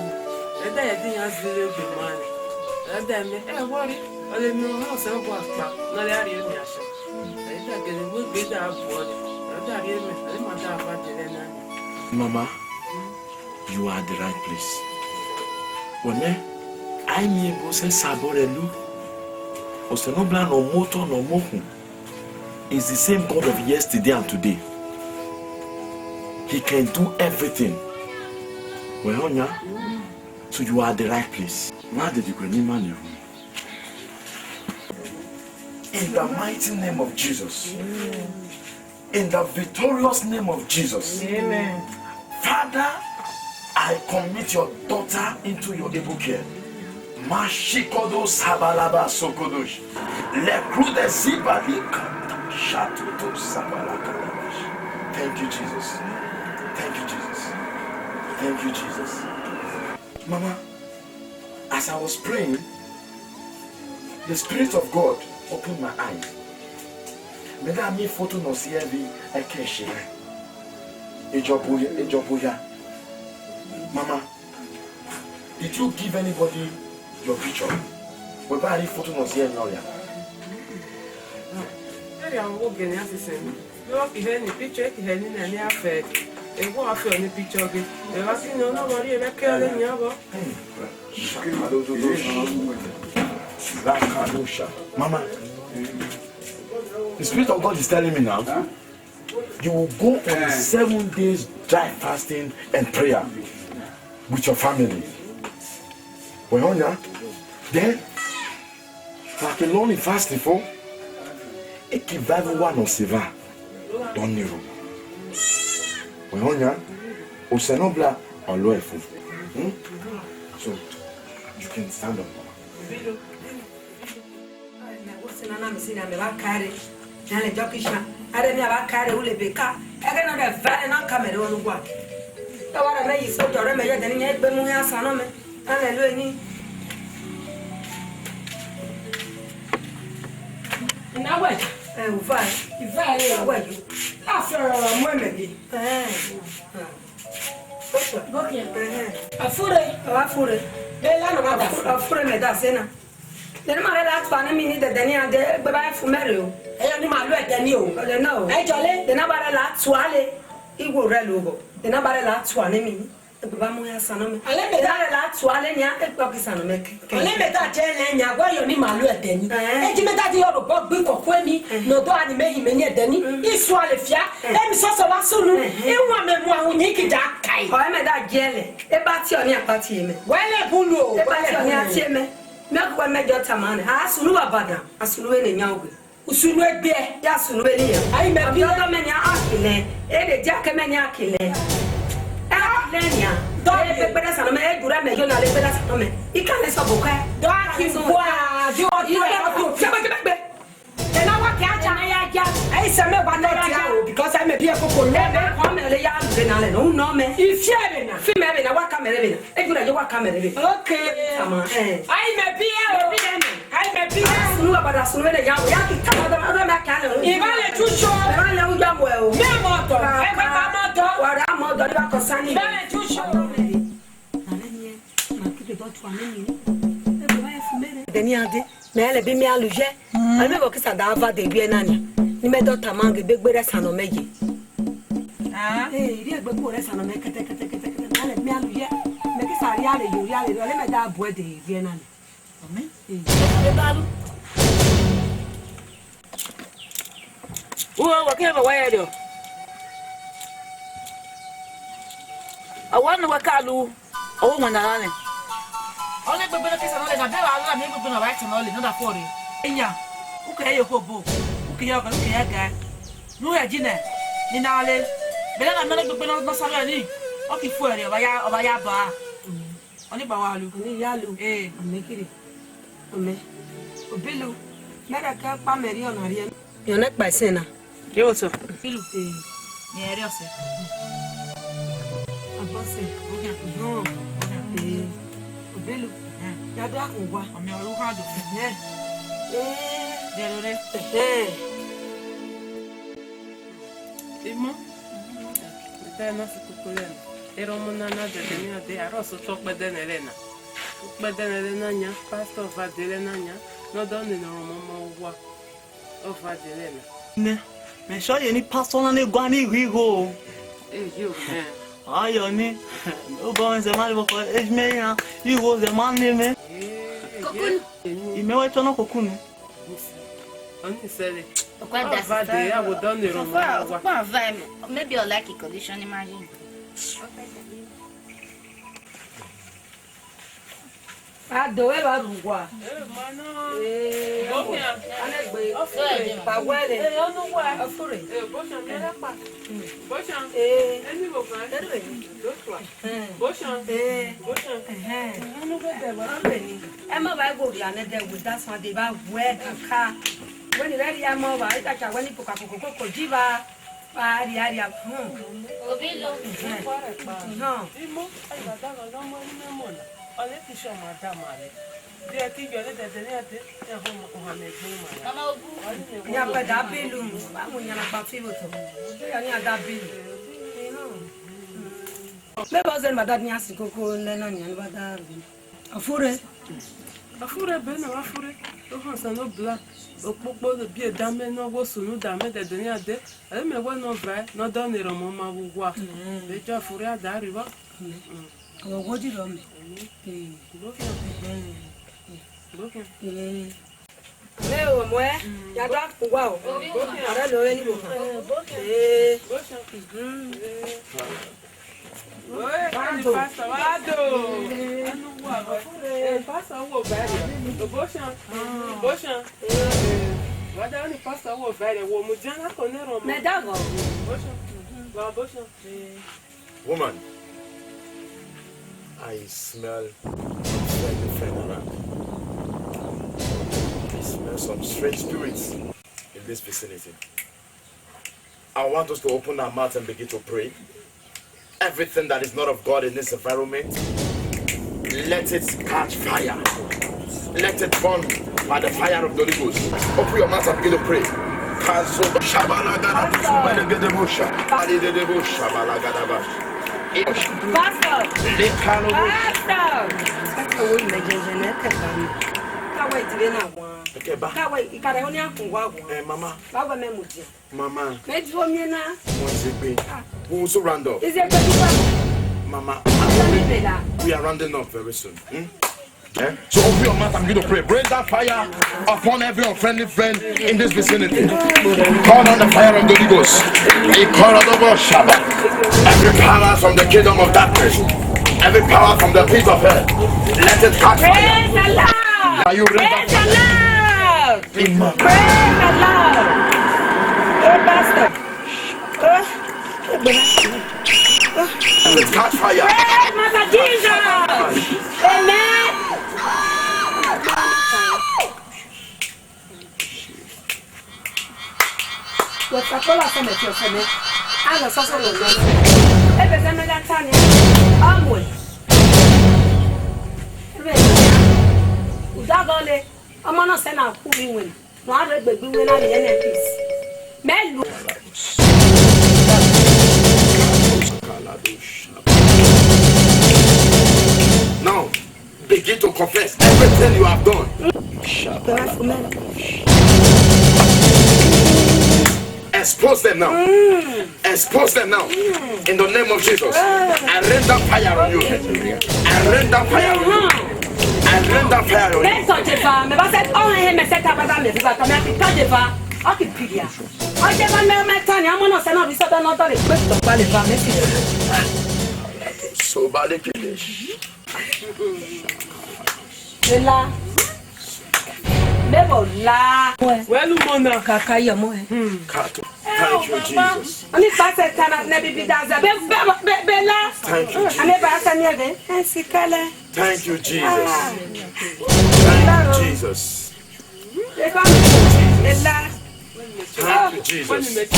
les dames disent à zéro de moi. Les dames, worry, allez nous lancer un bois pas, n'a rien rien à faire. Les dames que vous dites à boire, les dames rien, les matins à de l'année. Mama, you are at the right place. One, I mean, você sabore lu. Você não blá no motor no mohu. Is the same God of yesterday and today. He can do everything. Well, so you are at the right place. Now did you go in the mighty name of Jesus. In the victorious name of Jesus. Amen. Father, I commit your daughter into your able care. Mashikodo sabalaba sokodosh. Lekrude zibalika shatuto sabalakadabash. Thank you, Jesus. Thank you, Jesus. Thank you, Jesus. Mama, as I was praying, the Spirit of God opened my eyes. Meda mi photo no see every ekeshe. Ejobuya. Mama, did you give anybody your picture? We buy any photo no see any lawyer. Eri àwọn ogene asese mi. Yo ki he ni picture ki he ni na ni afe. E go afe ni picture ge. E wa si no no mori e be ke le ni abo. Mama, the Spirit of God is telling me now, you will go on 7 days dry fasting and prayer with your family. Well, then, like a lonely fasting for, it can have one of Seva, don't you? Well, Osenobla or Loefu. So, you can stand up. Nana misina me ba kare na le jokisha are me ba kare ule beka ege no de vale na kamera wonu gwa e wara me yi so jore me ye de ni egbe mu ya sano me ale lo eni na we ufa le wa ju la fero mo me bi afure be la no ma da afure me da sena Then my last one minute the Dania de Baba Fumerio. I am my red and you. No, I jolly. The Nabara la Swale, it will relugo. The Nabara la Swanemi, the Babamuya Sanome. I let me die la Swale, ya, a Pakistan make. Let me that tell you why you need my red Denny. And you met that your book book of Quenny, no do I make him any Denny. He swallowed fia, and sauce of Asunu. You want me one naked dark kai. I am that jelly. A batty on your party. Well, a bulu, a batty on your team. Not one major taman, as Luabada, as Luene Yago. Usunu be, yes, Luelia. I may be other many akile, a jackamaniakile. Lenia, don't be better than a man, good at Major Lebedas. He can't stop okay. Dark is what you are. And I want catch I say, because I may be a cocoa, never come a young no, no, man. If you're female, I want camera, a good idea, camera. Okay, I may be about us, when a young Yaki, other mechanic. If I let you show, I know young well. No, what I'm more than concerning too show. Deniade, Mele be me aluje. I never kiss a dava de Bienania. You made Dr. Mang a big better son of Maggie. Ah, eh, but poor son of Make a me aluje. Make us a yard, you yard, let me die boy de Vienna. What came away? I wonder what Kalu, a woman, only the benefits and only the devil are able to write and only another 40. Enya, okay, your hobo, okay, you're going to get no, Gina, in our lane. But I'm not going to salary. Okay, for you, Vayaba. Only Bawalu, only Yalu, eh, make it. Me, Bilu, Medica, Pameri on Arian. Your neck by Sena. You also, Bilu, near yourself. A bossy, no, Bilu, Yada, I'm your hard of it. Imo, the nurse to Kulen. Eromona, the Denia, they are also talk by then Elena. But then Elena, pastor of Adelena, not only no Mama of Adelena. Me show you any pastor on the Guani Rigo. Eh, you, ah, you need no bones, a man for age man. You was a man name. You may wait on a cocoon. Only say it. I would done the room. Maybe you're like a condition, imagine. Ado e ba rugwa. Olha que chama da mãe. De aqui que olha da internet, eu vou morrer com mama. Nya pa da bilu, ba mo nya na pa fi bo to. Ya nya da bilu. Me ba zen ma da nya si koko le na nya ba da bi. Afure. Afure be na afure. O han sa no bla. O popo de bie dame no go sunu dame de dunia de. E me wa no vra, no do ni romo ma wugwa. Be jo afure ada riwa. O go di ro me. Leo mwe ya da kuwa o. Ara lo ni bo. Woman, I smell different around. I smell some strange spirits in this vicinity. I want us to open our mouth and begin to pray. Everything that is not of God in this environment, let it catch fire. Let it burn by the fire of the Holy Ghost. Open your mouth and begin to pray. Mama. Who will surrender? Mama, we are rounding up very soon. So open your mouth and begin to pray. Bring that fire upon every unfriendly friend in this vicinity. Call on the fire of the Holy Ghost. Every power from the kingdom of darkness, every power from the pit of hell, let it catch fire. Are you ready? Praise the Lord! Praise the Lord! Hey, Pastor. Let it catch fire. Praise Master Jesus! Amen! Coca-Cola come to me. I was also alone. Every time I got Tanya, I'm with. Udagole, I'm not saying I'm win. No, I read the win at the NFPs. Men now, begin to confess everything you have done. Expose them now. Expose them now. In the name of Jesus. I rain that fire on you. I rain that fire on you. I rain that fire on you. let's touch it, fam. If I said, oh, him, I said, I'm going to touch it, fam. I can pick ya. I just want to tell you, I'm going to send out this other not only quick to buy the fam. So bad. La. Never la. Well, Mona, Kakaya mo. Thank you, Jesus. Only pass it time never be does a bella. Thank you, I never asked any of it. And see color. Thank you, Jesus. Thank you, Jesus. Thank you, Jesus.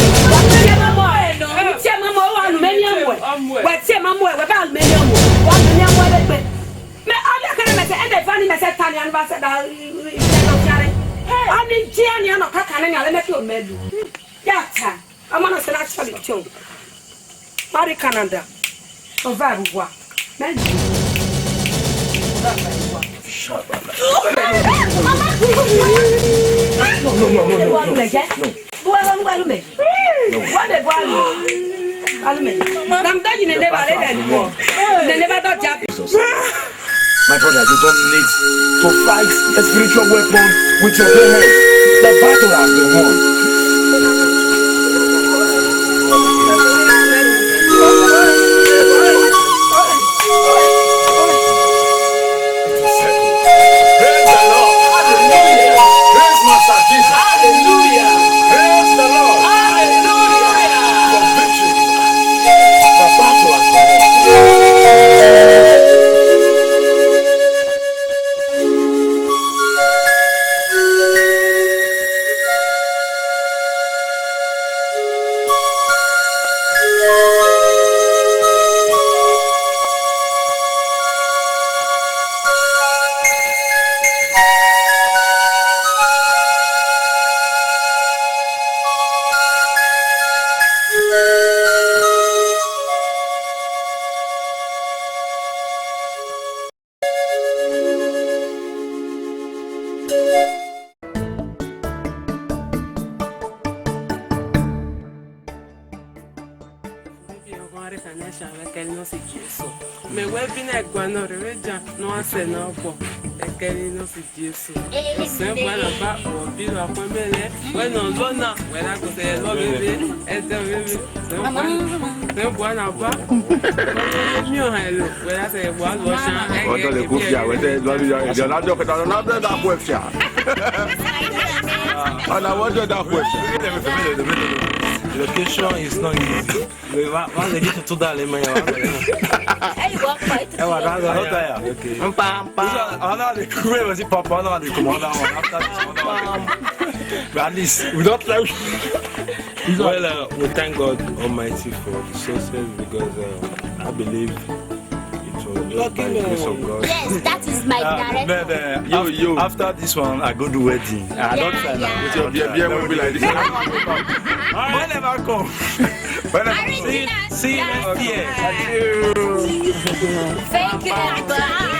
Canada. My brother, you don't need to fight a spiritual weapon with your bare hands. The battle has been won. avec elle non c'est Jésus. Mais ouais bien guano reveja non c'est non bon. Avec elle non c'est Jésus. C'est voilà pas au bio à pomele. Ouais non zona, voilà que c'est le bébé, est bébé. C'est voilà pas. Mieux hello. Voilà c'est voilà chant. On te le coupe ya, ouais, il y en a d'autres qui n'ont pas d'affaires fier. On a what d'affaires. The location is not easy. Once they get to that, they may have. Hey, walk by it. Okay. I'm not the crew, was it Papa? I'm not the commander. After this, but at least we don't like. Well, we thank God Almighty for the success because I believe it was just by the grace of God. Yes, that is my director. Yo. After this one, I go do wedding. I don't try now. With your beer will be like this. Whenever come. See you next year. Thank you.